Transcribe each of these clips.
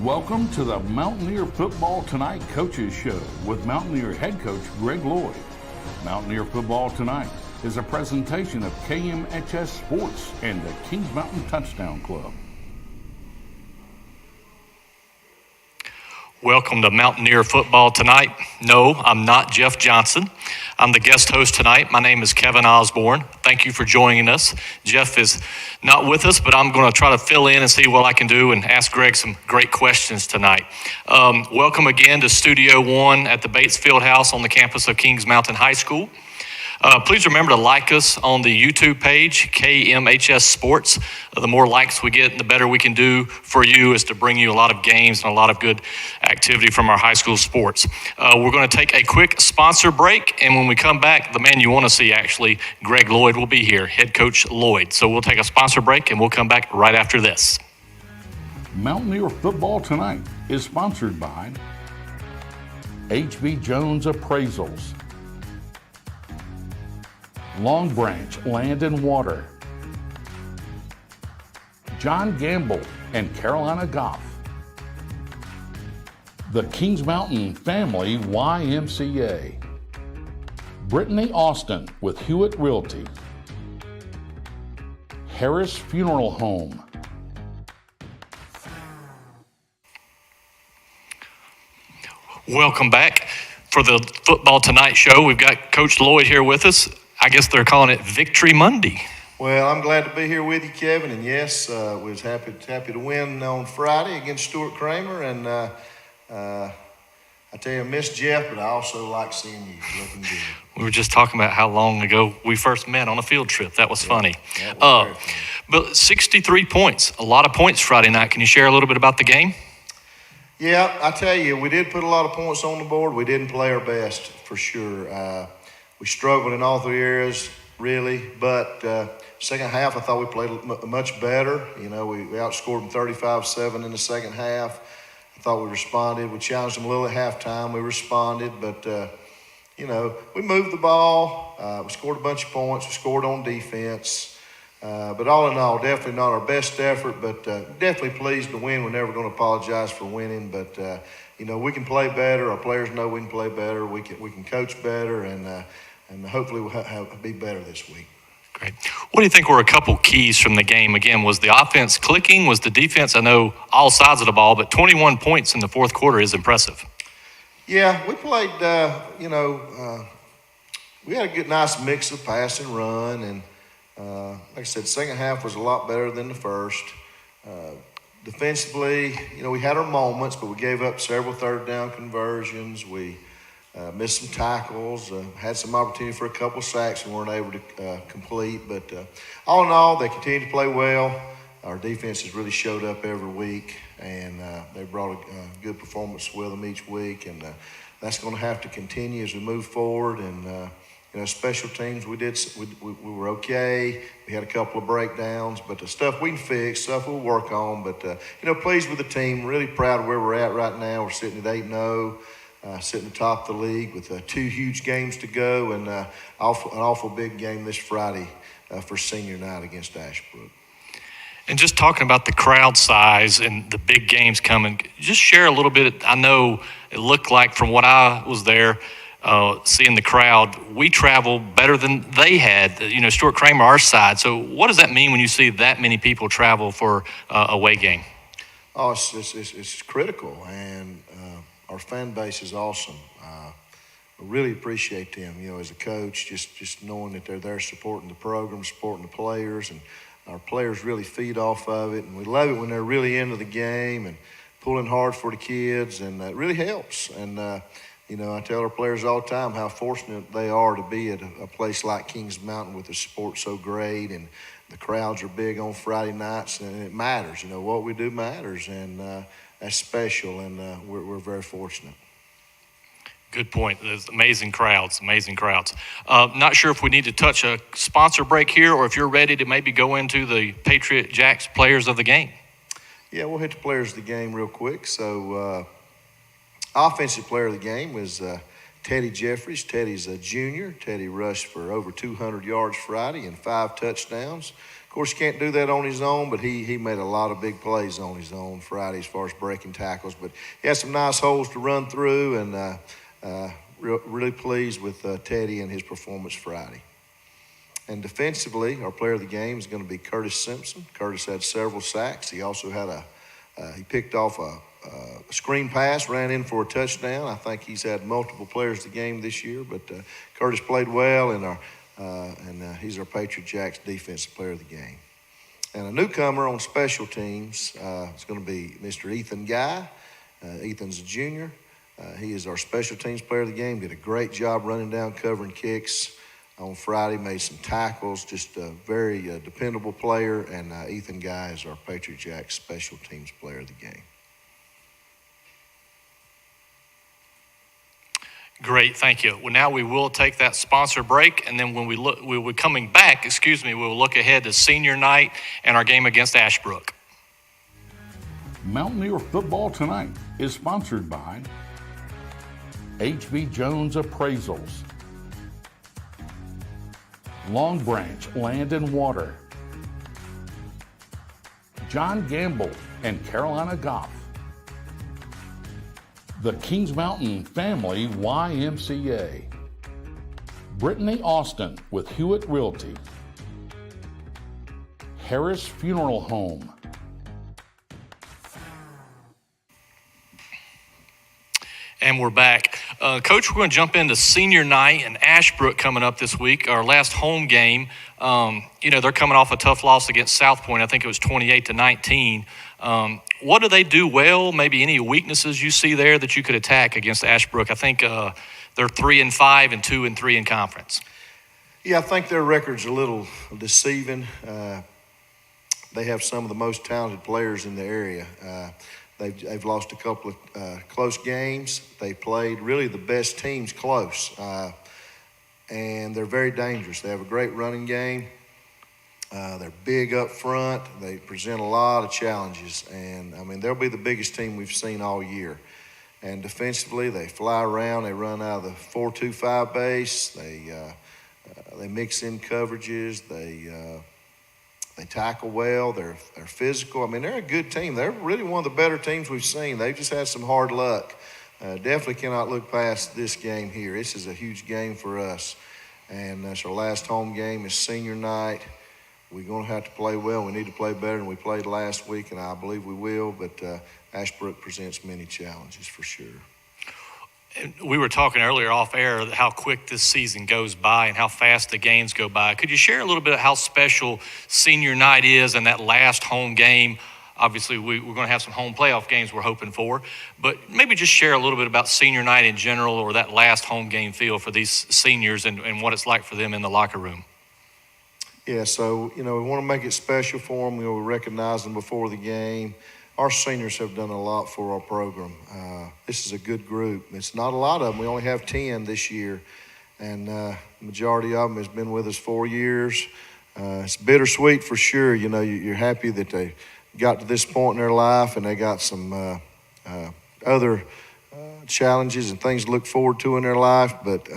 Welcome to the Mountaineer Football Tonight Coaches Show with Mountaineer head coach Greg Lloyd. Mountaineer Football Tonight is a presentation of KMHS Sports and the Kings Mountain Touchdown Club. Welcome to Mountaineer Football Tonight. No, I'm not Jeff Johnson. I'm the guest host tonight. My name is Kevin Osborne. Thank you for joining us. Jeff is not with us, but I'm going to try to fill in and see what I can do and ask Greg some great questions tonight. Welcome again to Studio One at the Bates Fieldhouse on the campus of Kings Mountain High School. Please remember to like us on the YouTube page, KMHS Sports. The more likes we get, the better we can do for you is to bring you a lot of games and a lot of good activity from our high school sports. We're going to take a quick sponsor break, and when we come back, the man you want to see, actually, Greg Lloyd, will be here, head coach Lloyd. So we'll take a sponsor break, and we'll come back right after this. Mountaineer Football Tonight is sponsored by H.B. Jones Appraisals, Long Branch Land and Water, John Gamble and Carolina Goff, the Kings Mountain Family YMCA, Brittany Austin with Hewitt Realty, Harris Funeral Home. Welcome back. For the Football Tonight show, we've got Coach Lloyd here with us. I guess they're calling it Victory Monday. Well, I'm glad to be here with you, Kevin. And yes, we was happy to win on Friday against Stuart Cramer. And I tell you, I miss Jeff, but I also like seeing you looking good. We were just talking about how long ago we first met on a field trip. That was funny. That was very funny. But 63 points, a lot of points Friday night. Can you share a little bit about the game? Yeah, I tell you, we did put a lot of points on the board. We didn't play our best, for sure. We struggled in all three areas, really. But second half, I thought we played much better. You know, we outscored them 35-7 in the second half. I thought we responded. We challenged them a little at halftime. We responded. But, you know, we moved the ball. We scored a bunch of points. We scored on defense. But all in all, definitely not our best effort, but definitely pleased to win. We're never going to apologize for winning, but you know, we can play better. Our players know we can play better. We can coach better, and hopefully we'll be better this week. Great. What do you think were a couple keys from the game? Again, was the offense clicking? Was the defense? I know all sides of the ball, but 21 points in the fourth quarter is impressive. Yeah, we played. We had a good, nice mix of pass and run, and like I said, second half was a lot better than the first. Defensively, you know, we had our moments, but we gave up several third down conversions. We missed some tackles, had some opportunity for a couple sacks we weren't able to complete. But all in all, they continued to play well. Our defense has really showed up every week, and they brought a good performance with them each week. And that's going to have to continue as we move forward. And you know, special teams, we were okay. We had a couple of breakdowns, but the stuff we can fix, stuff we'll work on. But, you know, pleased with the team, really proud of where we're at right now. We're sitting at 8-0, sitting at the top of the league with 2 huge games to go, and an awful big game this Friday for senior night against Ashbrook. And just talking about the crowd size and the big games coming, just share a little bit. I know it looked like from what I was there, seeing the crowd, we traveled better than they had. You know, Stuart Cramer, our side. So what does that mean when you see that many people travel for a away game? Oh, it's critical, and our fan base is awesome. I really appreciate them, you know, as a coach, just knowing that they're there supporting the program, supporting the players, and our players really feed off of it. And we love it when they're really into the game and pulling hard for the kids, and it really helps. And you know, I tell our players all the time how fortunate they are to be at a place like Kings Mountain with the support so great, and the crowds are big on Friday nights, and it matters. You know, what we do matters, and that's special, and we're very fortunate. Good point. There's amazing crowds. Not sure if we need to touch a sponsor break here, or if you're ready to maybe go into the Patriot Jacks players of the game. Yeah, we'll hit the players of the game real quick. So, offensive player of the game was Teddy Jeffries. Teddy's a junior. Teddy rushed for over 200 yards Friday and 5 touchdowns. Of course, he can't do that on his own, but he made a lot of big plays on his own Friday as far as breaking tackles. But he had some nice holes to run through, and really pleased with Teddy and his performance Friday. And defensively, our player of the game is going to be Curtis Simpson. Curtis had several sacks. He also had he picked off a screen pass, ran in for a touchdown. I think he's had multiple players of the game this year, but Curtis played well, and he's our Patriot Jacks defensive player of the game. And a newcomer on special teams is going to be Mr. Ethan Guy. Ethan's a junior. He is our special teams player of the game. Did a great job running down, covering kicks on Friday, made some tackles, just a very dependable player, and Ethan Guy is our Patriot Jacks special teams player of the game. Great, thank you. Well, now we will take that sponsor break, and then when we're coming back, we'll look ahead to senior night and our game against Ashbrook. Mountaineer Football Tonight is sponsored by H.B. Jones Appraisals, Long Branch Land and Water, John Gamble and Carolina Goff, the Kings Mountain Family YMCA, Brittany Austin with Hewitt Realty, Harris Funeral Home, And we're back. Coach, we're going to jump into senior night and Ashbrook coming up this week, our last home game. They're coming off a tough loss against South Point. I think it was 28-19. What do they do well? Maybe any weaknesses you see there that you could attack against Ashbrook? I think they're 3-5 and 2-3 in conference. Yeah, I think their record's a little deceiving. They have some of the most talented players in the area. They've lost a couple of close games. They played really the best teams close, and they're very dangerous. They have a great running game. They're big up front. They present a lot of challenges, and they'll be the biggest team we've seen all year. And defensively, they fly around. They run out of the 4-2-5 base. They mix in coverages. They tackle well. They're physical. They're a good team. They're really one of the better teams we've seen. They've just had some hard luck. Definitely cannot look past this game here. This is a huge game for us. And that's our last home game. It's senior night. We're going to have to play well. We need to play better than we played last week, and I believe we will. But Ashbrook presents many challenges for sure. We were talking earlier off air how quick this season goes by and how fast the games go by. Could you share a little bit of how special senior night is and that last home game? Obviously, we're going to have some home playoff games we're hoping for, but maybe just share a little bit about senior night in general, or that last home game feel for these seniors and what it's like for them in the locker room. Yeah, so, we want to make it special for them. We recognize them before the game. Our seniors have done a lot for our program. This is a good group. It's not a lot of them. We only have 10 this year, and the majority of them has been with us 4 years. It's bittersweet for sure. You're happy that they got to this point in their life, and they got some other challenges and things to look forward to in their life. But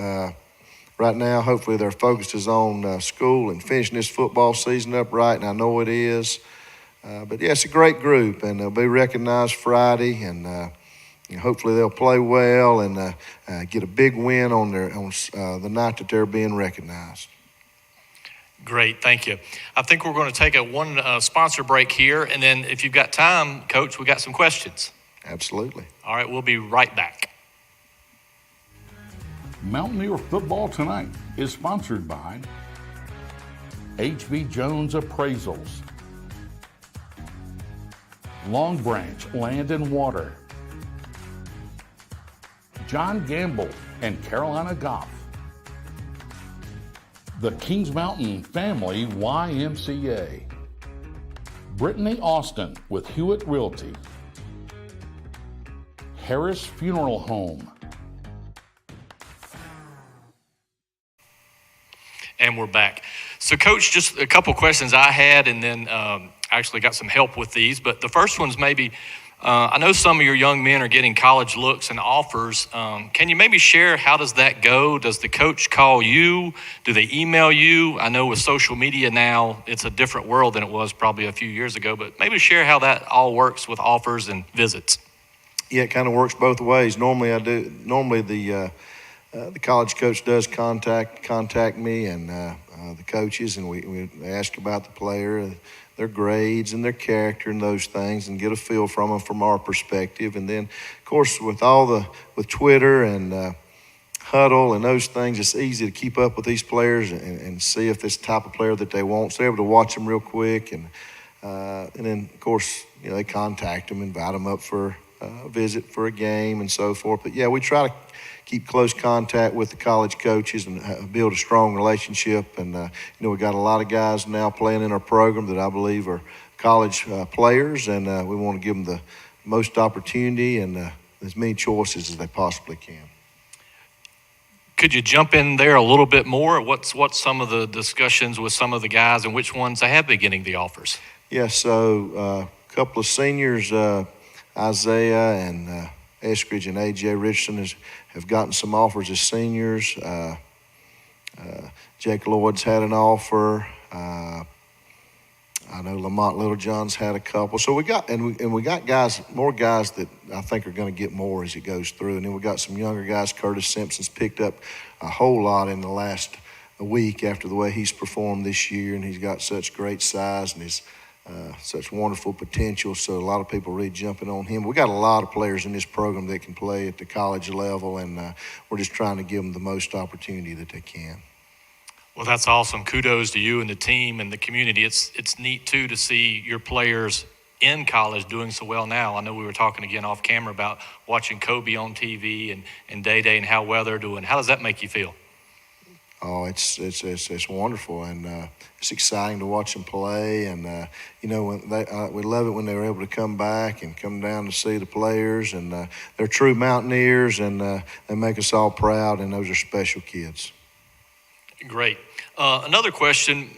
right now, hopefully their focus is on school and finishing this football season up right, and I know it is. But yeah, it's a great group, and they'll be recognized Friday, and hopefully they'll play well and get a big win on the night that they're being recognized. Great, thank you. I think we're going to take one sponsor break here, and then if you've got time, Coach, we got some questions. Absolutely. All right, we'll be right back. Mountaineer Football Tonight is sponsored by H.B. Jones Appraisals, Long Branch Land and Water, John Gamble and Carolina Goff, the Kings Mountain Family YMCA, Brittany Austin with Hewitt Realty, Harris Funeral Home. And we're back. So, Coach, just a couple questions I had, and then I actually got some help with these. But the first one's maybe I know some of your young men are getting college looks and offers. Can you maybe share how does that go? Does the coach call you? Do they email you? I know with social media now, it's a different world than it was probably a few years ago, but maybe share how that all works with offers and visits. Yeah, it kind of works both ways. Normally the college coach does contact me and the coaches, and we ask about the player, their grades and their character and those things, and get a feel from them from our perspective. And then, of course, with Twitter and Huddle and those things, it's easy to keep up with these players and see if this type of player that they want. So they're able to watch them real quick, and then, of course, they contact them, invite them up for a visit for a game and so forth. But yeah, we try to keep close contact with the college coaches and build a strong relationship. And, we got a lot of guys now playing in our program that I believe are college players, and we want to give them the most opportunity and as many choices as they possibly can. Could you jump in there a little bit more? What's some of the discussions with some of the guys and which ones they have been getting the offers? Yeah, so a couple of seniors, Isaiah and Eskridge and A.J. Richardson have gotten some offers as seniors. Jake Lloyd's had an offer. I know Lamont Littlejohn's had a couple. So we got more guys that I think are going to get more as it goes through. And then we got some younger guys. Curtis Simpson's picked up a whole lot in the last week after the way he's performed this year, and he's got such great size and he's such wonderful potential, so a lot of people really jumping on him. We got a lot of players in this program that can play at the college level, and we're just trying to give them the most opportunity that they can. Well, that's awesome. Kudos to you and the team and the community. It's neat, too, to see your players in college doing so well now. I know we were talking again off camera about watching Kobe on TV and Day-Day and how well they're doing. How does that make you feel? Oh, it's wonderful, and it's exciting to watch them play. And when we love it when they were able to come back and come down to see the players. And they're true Mountaineers, and they make us all proud. And those are special kids. Great. Another question: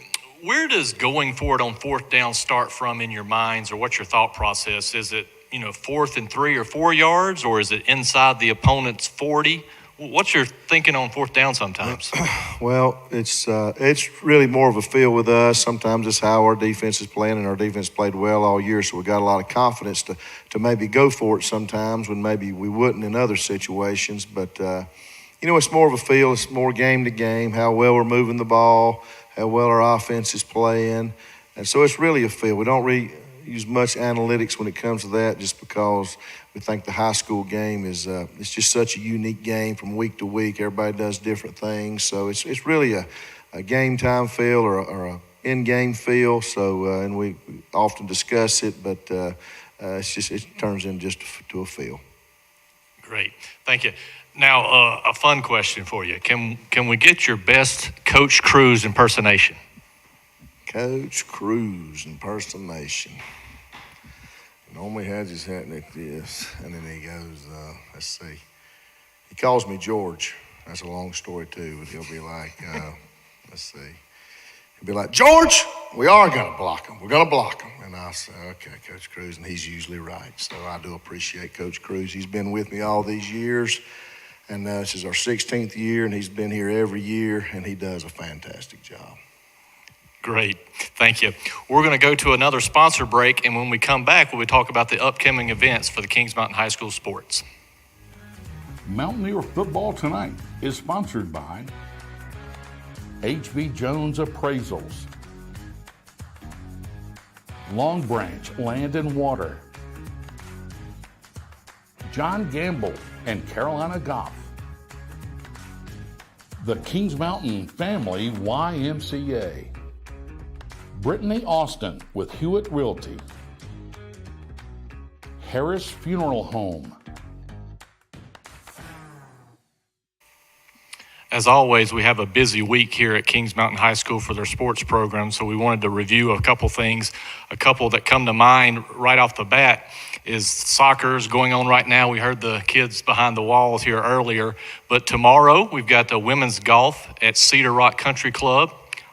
where does going for it on fourth down start from in your minds, or what's your thought process? Is it 4th and 3 or 4 yards, or is it inside the opponent's 40? What's your thinking on fourth down sometimes? Well, it's really more of a feel with us. Sometimes it's how our defense is playing, and our defense played well all year, so we got a lot of confidence to maybe go for it sometimes when maybe we wouldn't in other situations. But, it's more of a feel. It's more game to game, how well we're moving the ball, how well our offense is playing. And so it's really a feel. We don't really use much analytics when it comes to that, just because we think the high school game is it's just such a unique game from week to week. Everybody does different things, so it's really a game time feel or a in-game feel. So and we often discuss it, but it turns in just to a feel. Great, thank you. Now a fun question for you: Can we get your best Coach Cruz impersonation? Coach Cruz impersonation. Normally has his hat like this, and then he goes, let's see. He calls me George. That's a long story too, but he'll be like, let's see. He'll be like, George, we are going to block him. We're going to block him. And I say, okay, Coach Cruz, and he's usually right. So I do appreciate Coach Cruz. He's been with me all these years, and this is our 16th year, and he's been here every year, and he does a fantastic job. Great. Thank you. We're going to go to another sponsor break, and when we come back, we'll talk about the upcoming events for the Kings Mountain High School sports. Mountaineer Football Tonight is sponsored by H.B. Jones Appraisals, Long Branch Land and Water, John Gamble and Carolina Goff, the Kings Mountain Family YMCA, Brittany Austin with Hewitt Realty, Harris Funeral Home. As always, we have a busy week here at Kings Mountain High School for their sports program, so we wanted to review a couple things. A couple that come to mind right off the bat is soccer is going on right now. We heard the kids behind the walls here earlier, but tomorrow we've got the women's golf at Cedar Rock Country Club.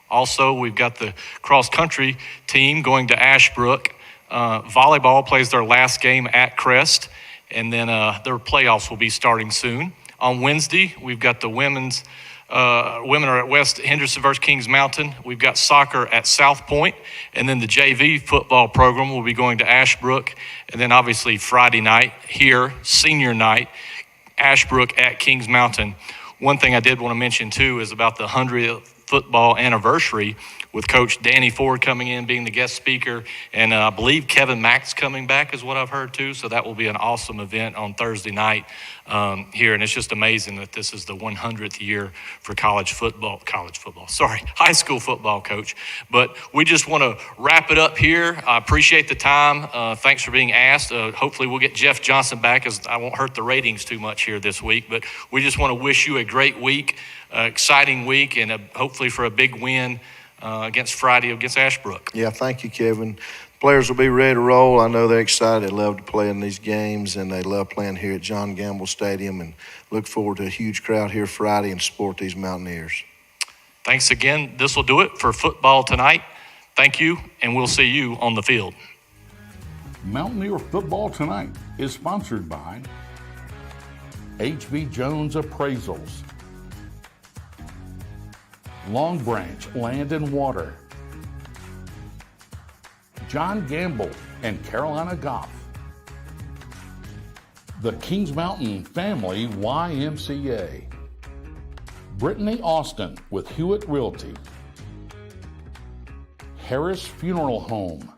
Also, we've got the cross-country team going to Ashbrook. Volleyball plays their last game at Crest, and then their playoffs will be starting soon. On Wednesday, we've got the women are at West Henderson versus Kings Mountain. We've got soccer at South Point, and then the JV football program will be going to Ashbrook, and then obviously Friday night here, senior night, Ashbrook at Kings Mountain. One thing I did want to mention too is about the 100th football anniversary, with Coach Danny Ford coming in, being the guest speaker, and I believe Kevin Mack's coming back is what I've heard too, so that will be an awesome event on Thursday night here, and it's just amazing that this is the 100th year for high school football, Coach. But we just want to wrap it up here. I appreciate the time. Thanks for being asked. Hopefully we'll get Jeff Johnson back, as I won't hurt the ratings too much here this week, but we just want to wish you a great week, exciting week, and hopefully for a big win against Ashbrook. Yeah, thank you, Kevin. Players will be ready to roll. I know they're excited. They love to play in these games, and they love playing here at John Gamble Stadium, and look forward to a huge crowd here Friday and support these Mountaineers. Thanks again. This will do it for football tonight. Thank you, and we'll see you on the field. Mountaineer Football Tonight is sponsored by H.B. Jones Appraisals, Long Branch Land and Water, John Gamble and Carolina Goff, the Kings Mountain Family YMCA, Brittany Austin with Hewitt Realty, Harris Funeral Home,